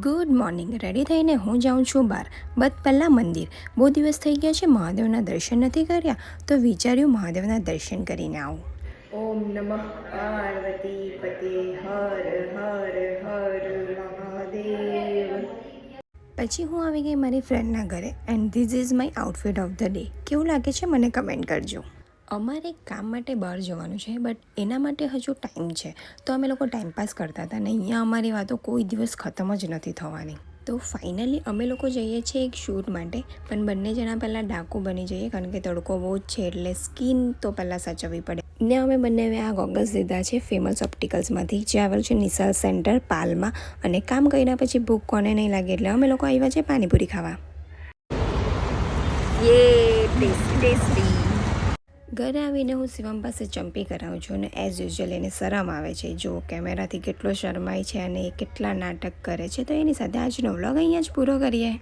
Good morning. Ready થઈને હું જાઉં છું બહાર, બટ પહેલાં મંદિર. બહુ દિવસ થઈ ગયા છે, મહાદેવના દર્શન નથી કર્યા, તો વિચાર્યું મહાદેવના દર્શન કરીને આવું. ઓમ નમઃ પાર્વતી પતે હર હર હર મહાદેવ. પછી હું આવી ગઈ મારી ફ્રેન્ડના ઘરે and this is my outfit of the day. કેવું લાગે છે મને કમેન્ટ કરજો. અમારે એક કામ માટે બહાર જવાનું છે, બટ એના માટે હજુ ટાઈમ છે, તો અમે લોકો ટાઈમપાસ કરતા હતા ને અહીંયા અમારી વાતો કોઈ દિવસ ખતમ જ નથી થવાની. તો ફાઇનલી અમે લોકો જઈએ છીએ એક શૂટ માટે, પણ બંને જણા પહેલાં ડાકુ બની જઈએ કારણ કે તડકો બહુ જ છે, એટલે સ્કિન તો પહેલાં સાચવવી પડે. ને અમે બંને આ ગોગલ્સ લીધા છે ફેમસ ઓપ્ટિકલ્સમાંથી, જે આવેલું છે નિશાલ સેન્ટર પાલમાં. અને કામ કર્યા પછી ભૂખ કોને નહીં લાગે, એટલે અમે લોકો આવ્યા છે પાણીપુરી ખાવા. યે ટેસ્ટી ટેસ્ટી. ઘરે આવીને હું શિવમ પાસે ચંપી કરાવું છું અને એઝ યુઝ્યુઅલ એને શરમ આવે છે. જો કેમેરાથી કેટલો શરમાય છે અને એ કેટલા નાટક કરે છે. તો એની સાથે આજનો વ્લોગ અહીંયા જ પૂરો કરીએ.